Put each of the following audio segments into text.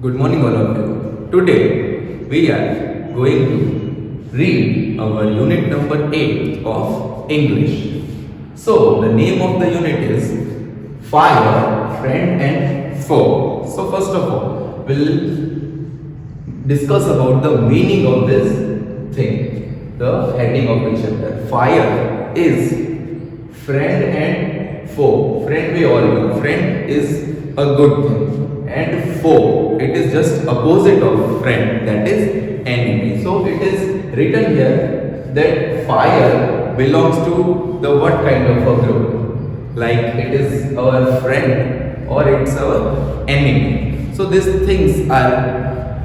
Good morning, all of you. Today we are going to read our unit number 8 of English. So, the name of the unit is Fire, Friend and Foe. So, first of all, we'll discuss about the meaning of this thing. The heading of the chapter. Fire is friend and foe. Friend we all know. Friend is a good thing, and foe, it is just opposite of friend, that is enemy. So it is written here that fire belongs to the what kind of a group? Like it is our friend or it's our enemy. So these things are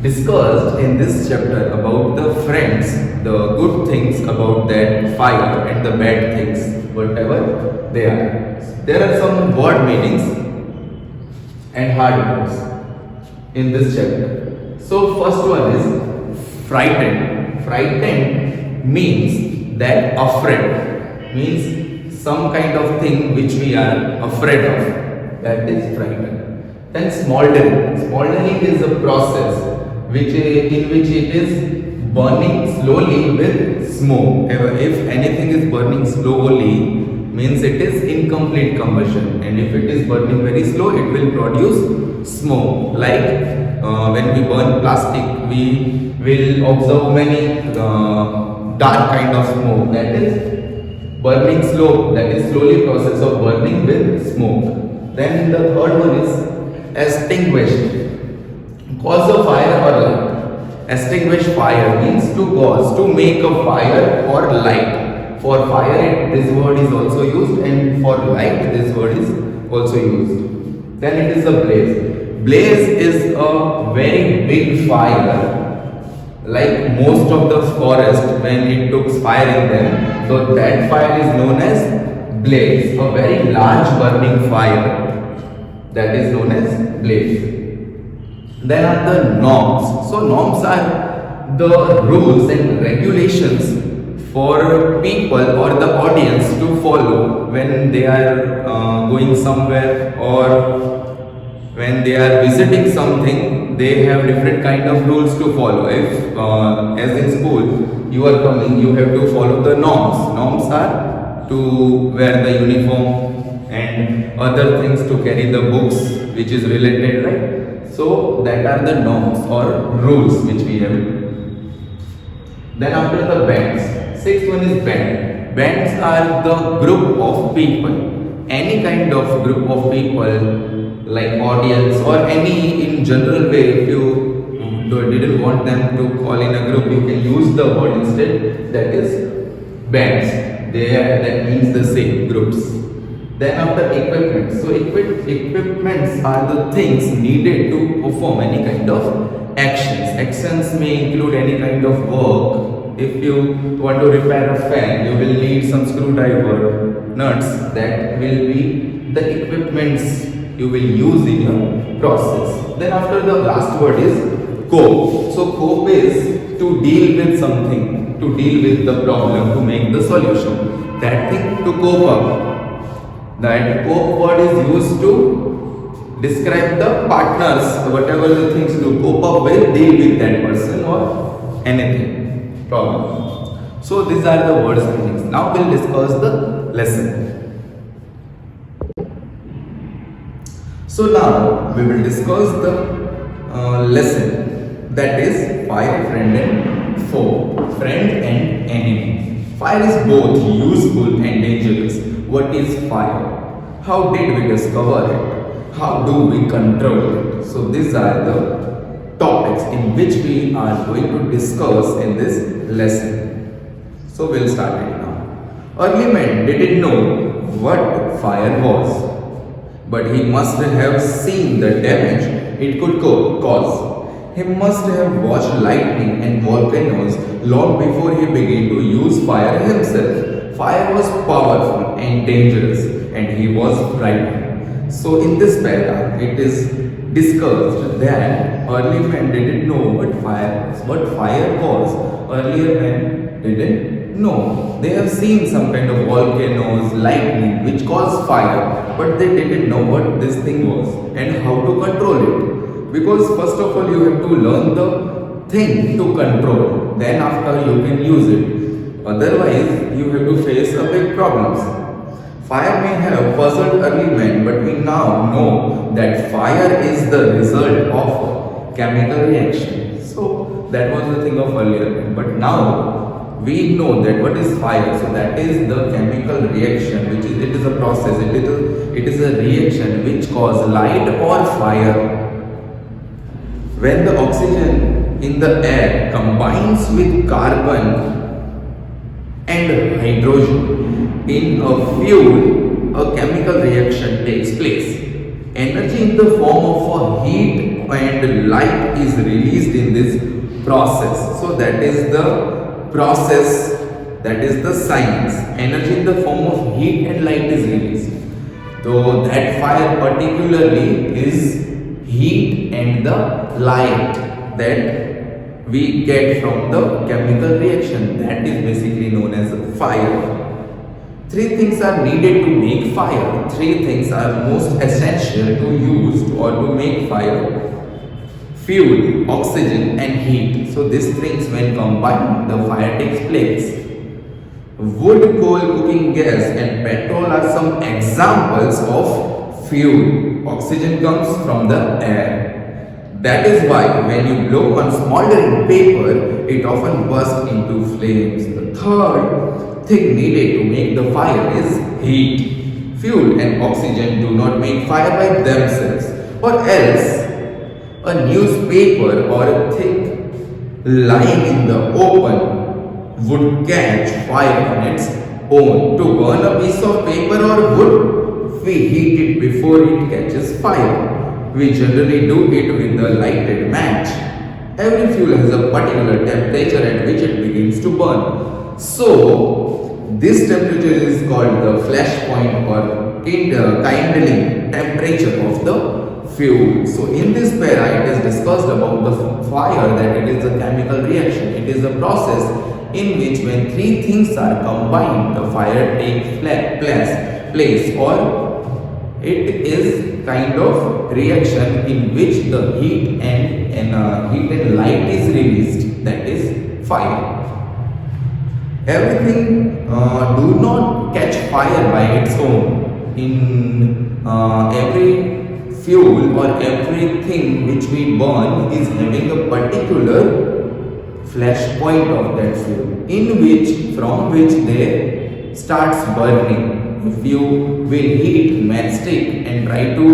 discussed in this chapter about the friends, the good things about that fire and the bad things, whatever they are. There are some word meanings and hard words in this chapter. So first one is frightened. Frightened means that afraid, means some kind of thing which we are afraid of, that is frightened. Then smoldering. Smoldering is a process in which it is burning slowly with smoke. If anything is burning slowly, means it is incomplete combustion, and if it is burning very slow, it will produce smoke. Like when we burn plastic, we will observe many dark kind of smoke, that is burning slow, that is slowly process of burning with smoke. Then the third one is extinguished. Cause a fire or light. Extinguish fire means to cause, to make a fire or light. For fire, this word is also used, and for light, this word is also used. Then it is a blaze. Blaze is a very big fire, like most of the forest when it took fire in them. So that fire is known as blaze, a very large burning fire, that is known as blaze. Then are the norms. So norms are the rules and regulations for people or the audience to follow when they are going somewhere or when they are visiting something. They have different kind of rules to follow. If as in school you are coming, you have to follow the norms. Norms are to wear the uniform and other things, to carry the books which is related, right? So that are the norms or rules which we have. Then after the bands, sixth one is band. Bands are the group of people. Any kind of group of people, like audience or any in general way. If you didn't want them to call in a group, you can use the word instead, that is bands. That means the same groups. Then after equipment. So equipments are the things needed to perform any kind of actions. Actions may include any kind of work. If you want to repair a fan, you will need some screwdriver, nuts. That will be the equipments you will use in your process. Then after the last word is cope. So cope is to deal with something, to deal with the problem, to make the solution. That thing, to cope up. That cope word is used to describe the partners, whatever the things to cope up with, deal with that person or anything, problem. So these are the words meanings. Now we'll discuss the lesson. So now we will discuss the lesson, that is fire, friend and foe. Friend and enemy. Fire is both useful and dangerous. What is fire? How did we discover it? How do we control it? So these are the topics in which we are going to discuss in this lesson. So we'll start it now. Early man didn't know what fire was, but he must have seen the damage it could cause. He must have watched lightning and volcanoes long before he began to use fire himself. Fire was powerful and dangerous, and he was frightened. So in this paragraph, it is discussed that early men didn't know what fire was. What fire was, earlier men didn't know. They have seen some kind of volcanoes, lightning, which caused fire, but they didn't know what this thing was and how to control it. because first of all you have to learn the thing to control, then after you can use it. Otherwise, you have to face a big problems. Fire may have puzzled early men, but we now know that fire is the result of chemical reaction. So that was the thing of earlier, but now we know that what is fire. So that is the chemical reaction, which is, it is a process, it is a reaction which cause light or fire. When the oxygen in the air combines with carbon and hydrogen in a fuel, a chemical reaction takes place. Energy in the form of a heat and light is released in this process. So that is the process, that is the science. Energy in the form of heat and light is released. Though that fire particularly is heat and the light that we get from the chemical reaction, that is basically known as fire. Three things are needed to make fire. Three things are most essential to use or to make fire: fuel, oxygen and heat. So these things when combined, the fire takes place. Wood, coal, cooking gas and petrol are some examples of fuel. Oxygen comes from the air. That is why when you blow on smoldering paper, it often bursts into flames. The third thing needed to make the fire is heat. Fuel and oxygen do not make fire by themselves, or else a newspaper or a thick lying in the open would catch fire on its own. To burn a piece of paper or wood, we heat it before it catches fire. We generally do it with a lighted match. Every fuel has a particular temperature at which it begins to burn. So, this temperature is called the flash point or kindling temperature of the fuel. So, in this para, it is discussed about the fire, that it is a chemical reaction. It is a process in which when three things are combined, the fire takes place, or it is kind of reaction in which the heat and light is released, that is fire. Everything do not catch fire by its own. In every fuel or everything which we burn is having a particular flash point of that fuel, from which they starts burning. If you will heat matchstick and try to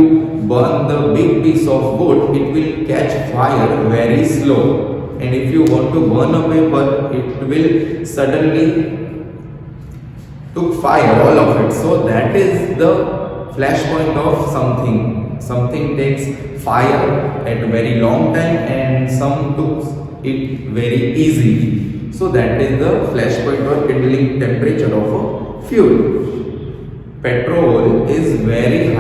burn the big piece of wood, it will catch fire very slow. And if you want to burn a paper, it will suddenly took fire, all of it. So that is the flash point of something. Something takes fire at a very long time and some took it very easily. So that is the flash point or kindling temperature of a fuel. Petrol is very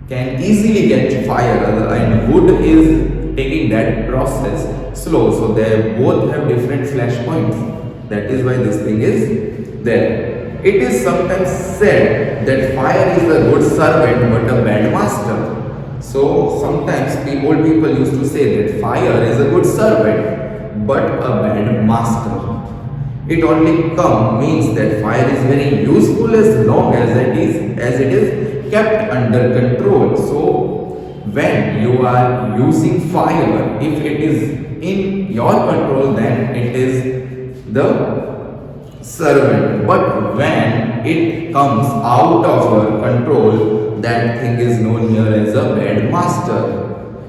can easily catch fire, and wood is taking that process slow. So they both have different flash points. That is why this thing is there. It is sometimes said that fire is a good servant but a bad master. So sometimes old people used to say that fire is a good servant but a bad master. It only means that fire is very useful as long as it is kept under control. So when you are using fire, if it is in your control, then it is the servant. But when it comes out of your control, that thing is known here as a bad master.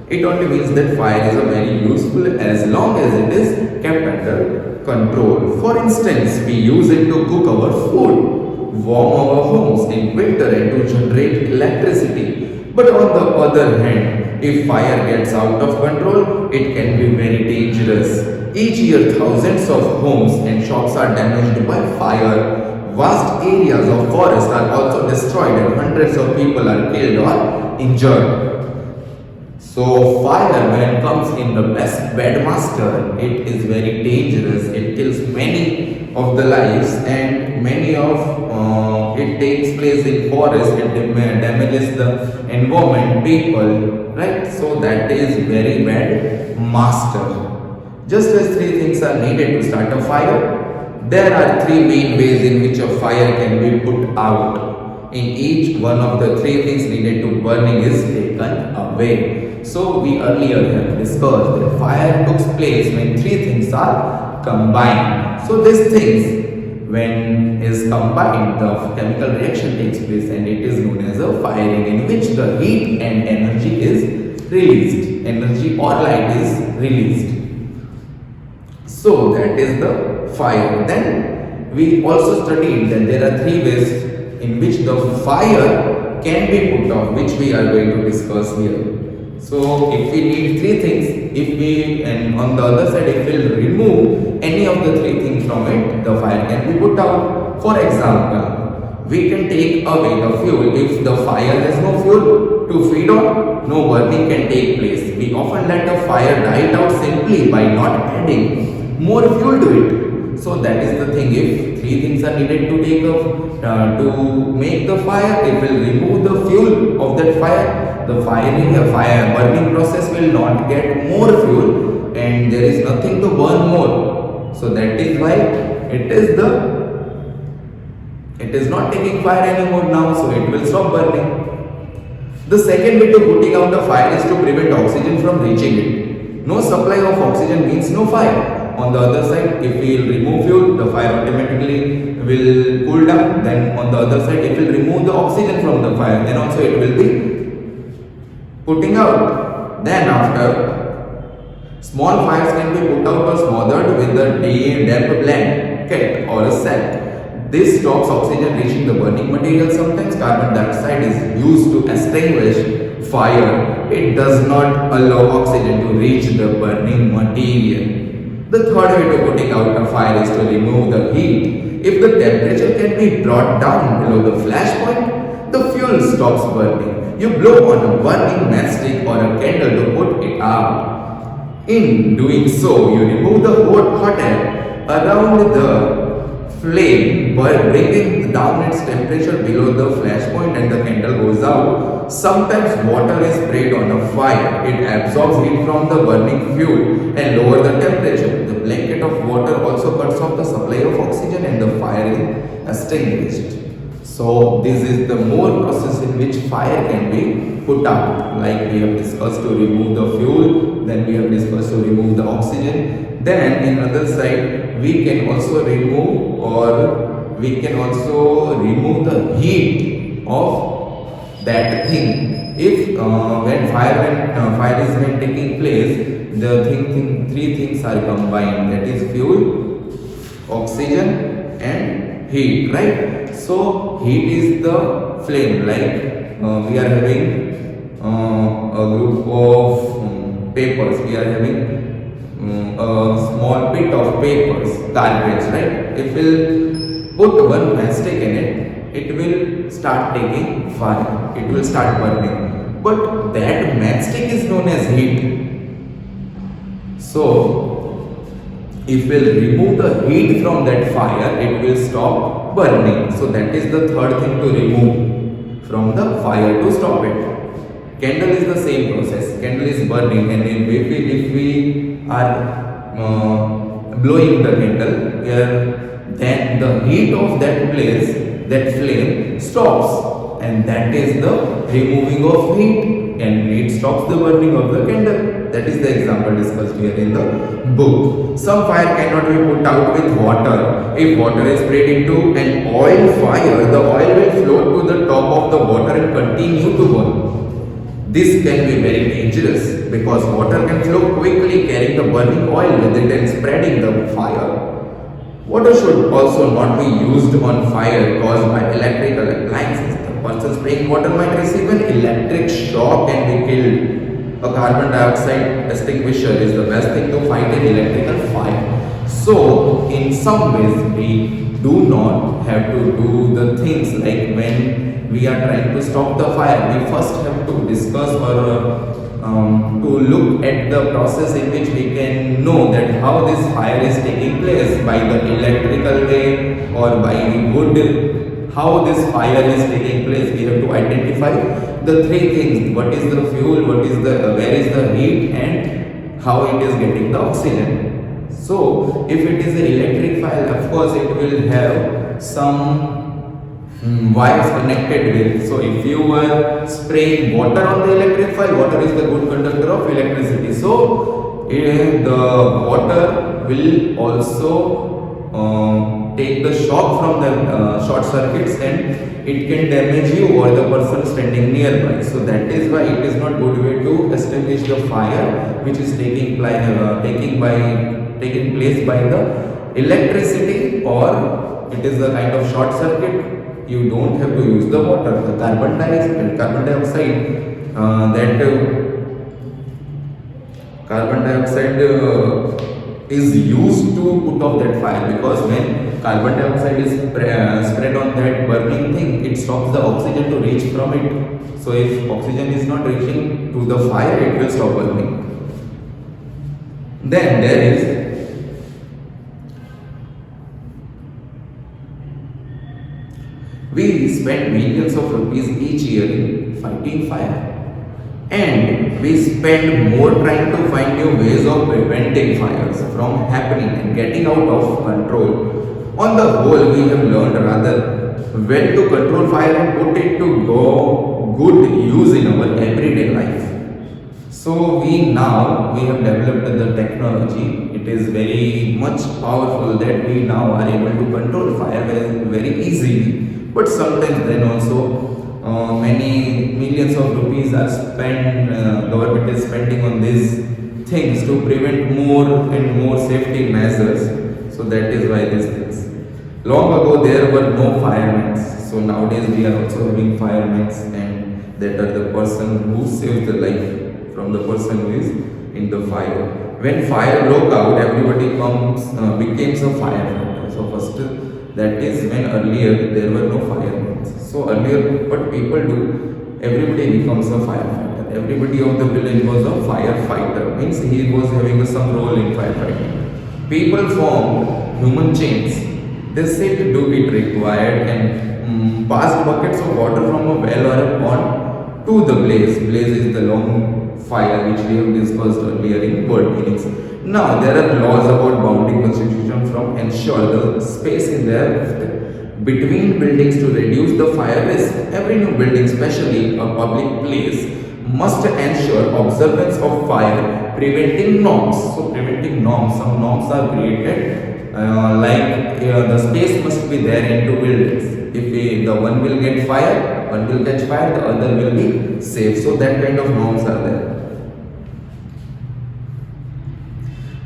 It only means that fire is a very useful as long as it is kept under control. For instance, we use it to cook our food, warm our homes in winter and to generate electricity. But on the other hand, if fire gets out of control, it can be very dangerous. Each year, thousands of homes and shops are damaged by fire. Vast areas of forest are also destroyed and hundreds of people are killed or injured. So fire, when it comes in the bad master, it is very dangerous. It kills many of the lives, and many of it takes place in forest. It damages the environment, people, right? So that is very bad master. Just as three things are needed to start a fire, there are three main ways in which a fire can be put out. In each one of the three things needed to burning is taken away. So we earlier have discussed that fire takes place when three things are combined. So these things, when is combined, the chemical reaction takes place and it is known as a firing, in which the heat and energy is released. Energy or light is released. So that is the fire. Then we also studied that there are three ways in which the fire can be put out, which we are going to discuss here. So if we need three things, and on the other side, if we will remove any of the three things from it, the fire can be put out. For example, we can take away the fuel. If the fire has no fuel to feed on, no burning can take place. We often let the fire die out simply by not adding more fuel to it. So that is the thing. If three things are needed to take to make the fire, it will remove the fuel of that fire. The fire burning process will not get more fuel, and there is nothing to burn more. So that is why it is not taking fire anymore now. So it will stop burning. The second way to putting out the fire is to prevent oxygen from reaching it. No supply of oxygen means no fire. On the other side, if we will remove fuel, the fire automatically will cool down. Then on the other side, it will remove the oxygen from the fire. Then also it will be putting out. Then after, small fires can be put out or smothered with a damp blanket or a sack. This stops oxygen reaching the burning material. Sometimes carbon dioxide is used to extinguish fire. It does not allow oxygen to reach the burning material. The third way to putting out a fire is to remove the heat. If the temperature can be brought down below the flash point, the fuel stops burning. You blow on a burning matchstick or a candle to put it out. In doing so, you remove the hot air around the flame by bringing down its temperature below the flash point, and the candle goes out. Sometimes water is sprayed on a fire. It absorbs heat from the burning fuel and lower the temperature. The blanket of water also cuts off the supply of oxygen and the fire is extinguished. So this is the more process in which fire can be put out. Like we have discussed to remove the fuel, then we have discussed to remove the oxygen. Then in other side, we can also remove the heat of that thing. If when fire is taking place, the three things are combined. That is fuel, oxygen, and heat. Right. So heat is the flame. Like we are having a group of papers. We are having a small bit of papers, garbage, right? If we'll put one matchstick in it, it will start taking fire. It will start burning. But that matchstick is known as heat. So, if we'll remove the heat from that fire, it will stop burning. So that is the third thing to remove from the fire to stop it. Candle is the same process. Candle is burning, and if we are blowing the candle, then the heat of that place, that flame stops, and that is the removing of heat, and it stops the burning of the candle. That is the example discussed here in the book. Some fire cannot be put out with water. If water is sprayed into an oil fire, the oil will float to the top of the water and continue to burn. This can be very dangerous because water can flow quickly, carrying the burning oil with it and spreading the fire. Water should also not be used on fire caused by electrical appliances. The person spraying water might receive an electric shock and be killed. A carbon dioxide extinguisher is the best thing to fight an electrical fire. So, in some ways, we do not have to do the things like when we are trying to stop the fire. We first have to discuss or to look at the process in which we can know that how this fire is taking place by the electrical way or by wood. How this fire is taking place, we have to identify the three things: what is the fuel, where is the heat, and how it is getting the oxygen. So if it is an electric fire, of course it will have some wires connected with. So if you were spraying water on the electric file, water is the good conductor of electricity. So the water will also take the shock from the short circuits, and it can damage you or the person standing nearby. So that is why it is not good way to establish the fire which is taking place by the electricity, or it is the kind of short circuit. You don't have to use the water. The carbon dioxide is used to put off that fire, because when carbon dioxide is spread on that burning thing, it stops the oxygen to reach from it. So if oxygen is not reaching to the fire, it will stop burning. Then there is we spend millions of rupees each year in fighting fire, and we spend more trying to find new ways of preventing fires from happening and getting out of control. On the whole, we have learned rather well to control fire and put it to good use in our everyday life. So we have developed the technology. It is very much powerful that we now are able to control fire very easily. But sometimes then also many millions of rupees are spent, government is spending on these things to prevent more and more safety measures. So that is why these things. Long ago there were no firemen. So nowadays we are also having firemen, and that are the person who saves the life from the person who is in the fire. When fire broke out, everybody becomes a firefighter. So first, that is when earlier there were no firemen. So earlier what people do, everybody becomes a firefighter. Everybody of the village was a firefighter. Means he was having some role in firefighting. People formed human chains. They said do it required and passed buckets of water from a well or a pond to the blaze. Blaze is the long fire which we have discussed earlier in word meanings. Now there are laws about boundary constitution from ensure the space is there between buildings to reduce the fire risk. Every new building, especially a public place, must ensure observance of fire preventing norms. So preventing norms, some norms are created the space must be there in two buildings. If the one will get fire, one will catch fire, the other will be safe. So that kind of norms are there.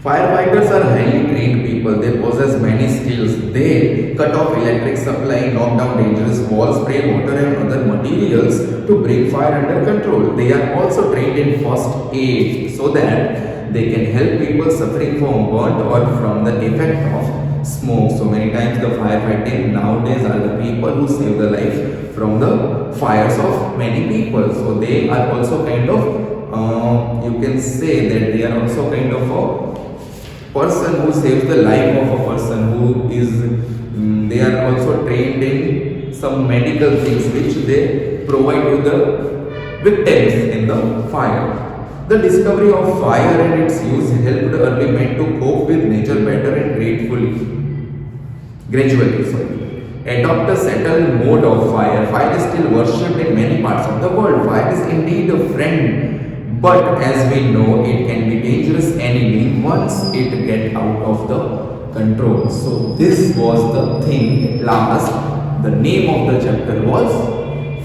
Firefighters are highly trained people. They possess many skills. They cut off electric supply, knock down dangerous walls, spray water and other materials to bring fire under control. They are also trained in first aid so that they can help people suffering from burnt or from the effect of smoke. So many times the firefighting nowadays are the people who save the life from the fires of many people. So they are also kind of, you can say that they are also kind of a person who saves the life of a person who is, they are also trained in some medical things which they provide to the victims in the fire. The discovery of fire and its use helped early men to cope with nature better and gradually adopt a settled mode of fire. Fire is still worshipped in many parts of the world. Fire is indeed a friend, but as we know, it can be dangerous enemy once it gets out of the control. So this was the thing. At last, the name of the chapter was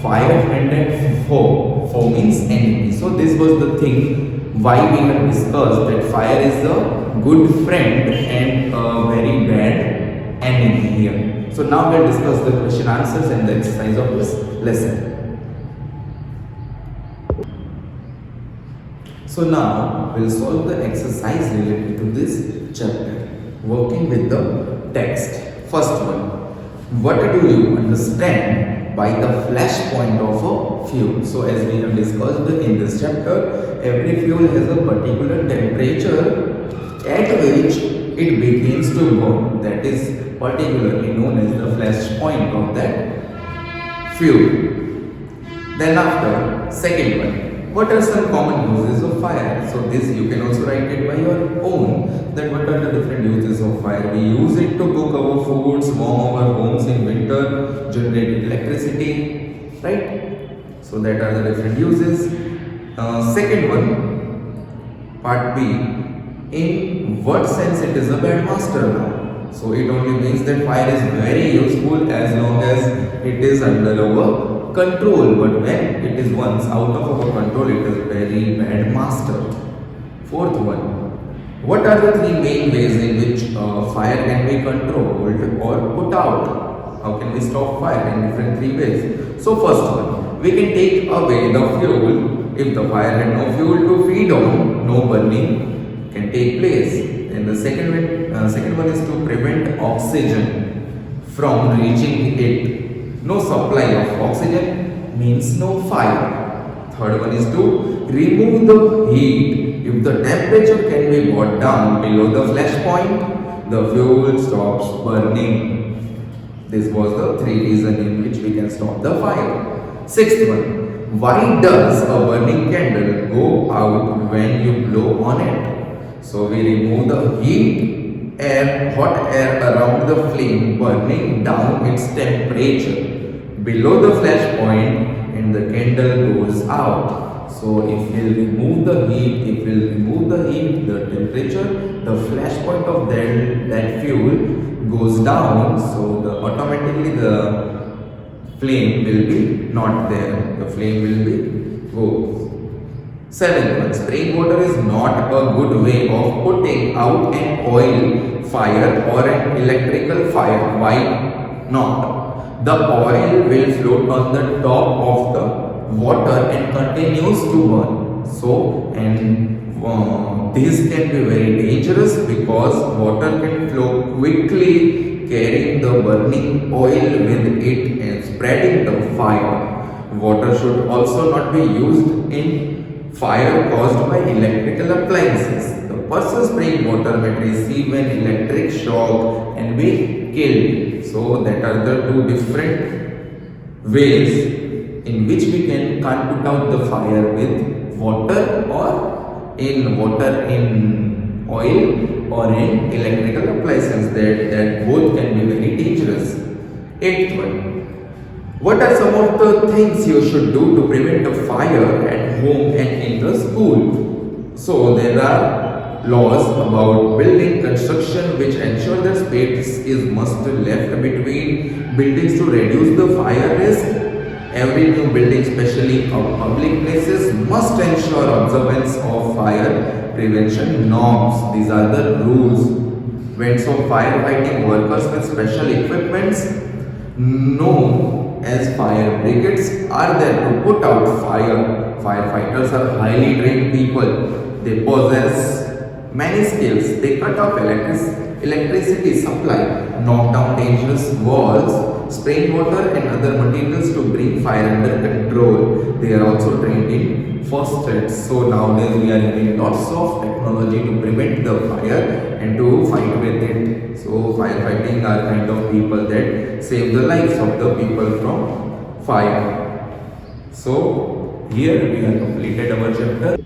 Fire and Foe. Foe means enemy. So this was the thing why we have discussed that fire is a good friend and a very bad enemy here. So now we'll discuss the question answers and the exercise of this lesson. So now we'll solve the exercise related to this chapter, working with the text. First one, what do you understand by the flash point of a fuel. So as we have discussed in this chapter, every fuel has a particular temperature at which it begins to burn. That is particularly known as the flash point of that fuel. Then after, second one, what are some common uses of fire? So this you can also write it by your own, that what are the different uses of fire. We use it to cook our foods, warm our homes in winter, generate electricity, right? So that are the different uses. Second one, part B, in what sense it is a bad master now? So it only means that fire is very useful as long as it is under our control, but when it is once out of our control, it is very bad master. Fourth one, what are the three main ways in which fire can be controlled or put out? How can we stop fire in different three ways? So first one, we can take away the fuel. If the fire had no fuel to feed on, no burning can take place. And the second one is to prevent oxygen from reaching it. No supply of oxygen means no fire. Third one is to remove the heat. If the temperature can be brought down below the flash point, the fuel stops burning. This was the three reasons in which we can stop the fire. Sixth one, why does a burning candle go out when you blow on it? So we remove the heat, air, hot air around the flame, burning down its temperature below the flash point, and the candle goes out. So if we remove the heat, the temperature, the flash point of that fuel goes down. So automatically the flame will be not there. The flame will be goes. Seventh one, spraying water is not a good way of putting out an oil fire or an electrical fire. Why not? The oil will float on the top of the water and continues to burn. So, this can be very dangerous because water can flow quickly, carrying the burning oil with it and spreading the fire. Water should also not be used in fire caused by electrical appliances. The person spraying water may receive an electric shock and be killed. So that are the two different ways in which we can't put out the fire with water or in oil or in electrical appliances. That both can be very dangerous. Eighth one, what are some of the things you should do to prevent a fire at home and in the school? So there are laws about building construction which ensure that space is must left between buildings to reduce the fire risk. Every new building, especially public places, must ensure observance of fire prevention norms. These are the rules. When some firefighting workers with special equipments known as fire brigades are there to put out fire. Firefighters are highly trained people. They possess many skills. They cut off electricity supply, knock down dangerous walls, spray water and other materials to bring fire under control. They are also trained in first aid. So nowadays we are using lots of technology to prevent the fire and to fight with it. So firefighting are kind of people that save the lives of the people from fire. So here we have completed our chapter.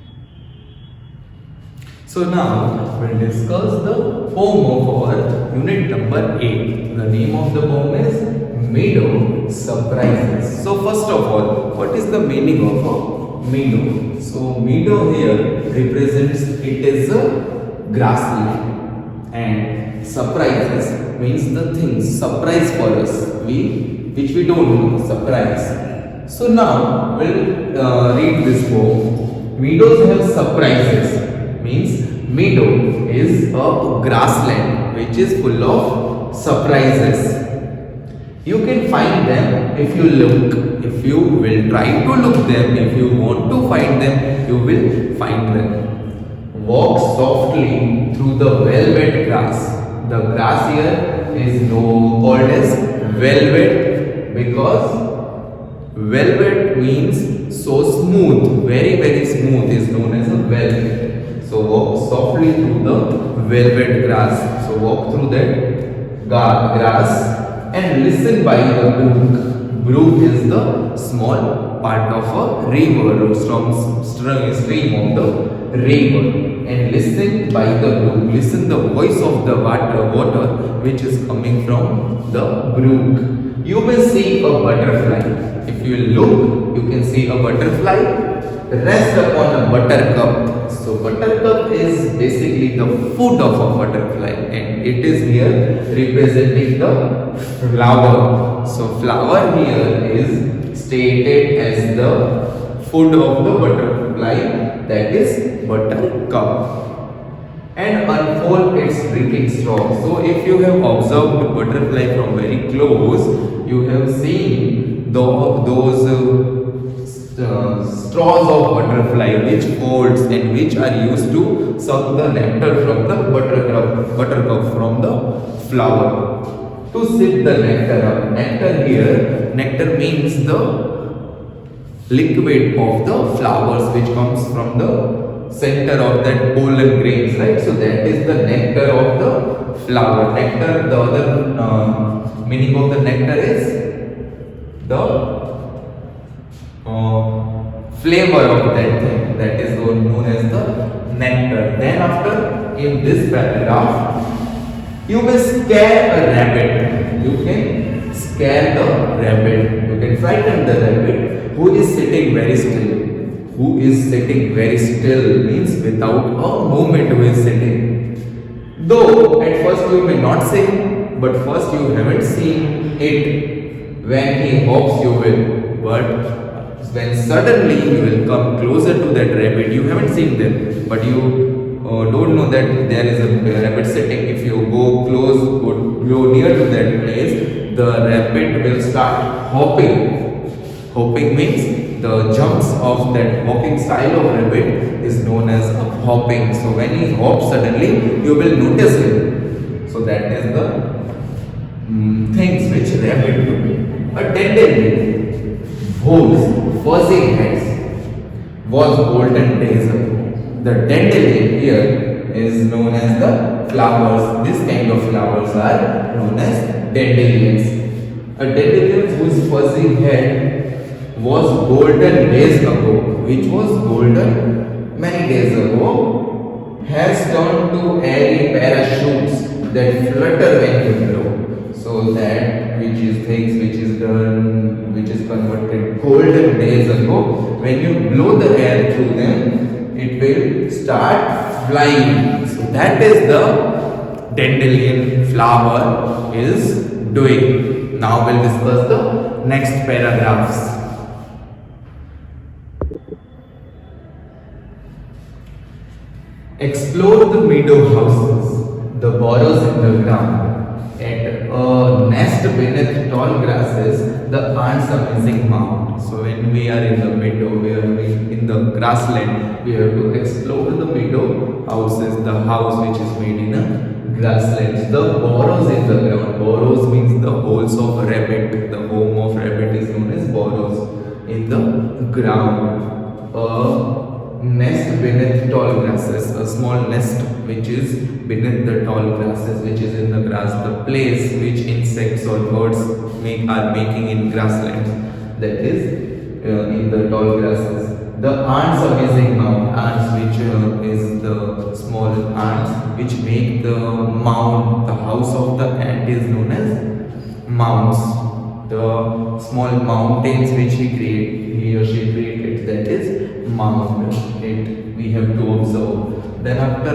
So now we'll discuss the poem of our unit number 8. The name of the poem is Meadow Surprises. So first of all, what is the meaning of a meadow? So meadow here represents it is a grassland, and surprises means the things surprise for us which we don't know, surprise. So now we'll read this poem. Meadows have surprises. Means meadow is a grassland which is full of surprises. You can find them if you look. If you will try to look them, if you want to find them, you will find them. Walk softly through the velvet grass. The grass here is called as velvet because Velvet means so smooth, very very smooth, is known as a velvet. So walk softly through the velvet grass. So walk through that grass and listen by the brook. Brook is the small part of a river or stream of the river. And listen by the brook. Listen the voice of the water which is coming from the brook. You may see a butterfly. If you look, you can see a butterfly rest upon a buttercup. So buttercup is basically the food of a butterfly, and it is here representing the flower. So flower here is stated as the food of the butterfly, that is buttercup. And unfold its drinking straw. So if you have observed the butterfly from very close, you have seen those straws of butterfly which folds and which are used to suck the nectar from the buttercup from the flower. To sip the nectar up. Nectar means the liquid of the flowers which comes from the center of that pollen grains, right? So that is the nectar of the flower. Nectar, the other meaning of the nectar is the flavor of that thing, that is known as the nectar. Then after, in this paragraph, you may scare a rabbit. You can scare the rabbit. You can frighten the rabbit who is sitting very still. Who is sitting very still means without a movement who is sitting. Though at first you may not see, but first you haven't seen it. When he hops you will, but when suddenly you will come closer to that rabbit, you haven't seen them, but you don't know that there is a rabbit sitting. If you go near to that place, the rabbit will start hopping. Hopping means the jumps of that hopping style of rabbit is known as a hopping. So when he hops suddenly, you will notice him. So that is the things which rabbit do. A dandelion, whose fuzzy heads was golden days ago. The dandelion here is known as the flowers. This kind of flowers are known as dandelions. A dandelion whose fuzzy head was golden days ago, which was golden many days ago, has turned to airy parachutes that flutter when you blow. So that which is things which is done, which is converted golden days ago, when you blow the air through them, it will start flying. So that is the dandelion flower is doing. Now we'll discuss the next paragraphs. Explore the meadow houses, the burrows in the ground. At a nest beneath tall grasses, the ants are missing mound. So when we are in the meadow, we are in the grassland, we have to explore the meadow houses, the house which is made in a grassland. The burrows in the ground. Burrows means the holes of rabbit. The home of rabbit is known as burrows in the ground. Nest beneath tall grasses, a small nest which is beneath the tall grasses, which is in the grass, the place which insects or birds are making in grasslands, that is in the tall grasses. The ants are missing mound. Ants, which is the small ants which make the mound. The house of the ant is known as mounds. The small mountains which he or she created, that is mound. It we have to observe. Then after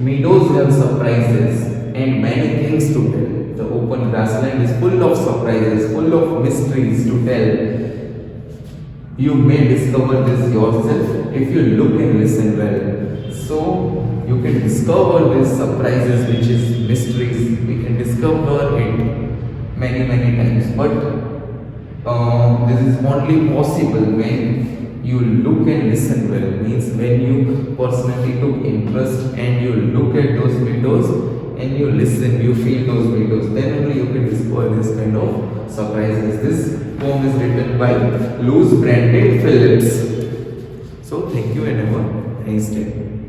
meadows have surprises and many things to tell. The open grassland is full of surprises, full of mysteries to tell. You may discover this yourself if you look and listen well. So you can discover these surprises, which is mysteries. We can discover it many times, but this is only possible when you look and listen well. Means when you personally took interest and you look at those windows and you listen, you feel those videos, then only you can discover this kind of surprises. This poem is written by Loose Branded Phillips. So thank you and have a nice day.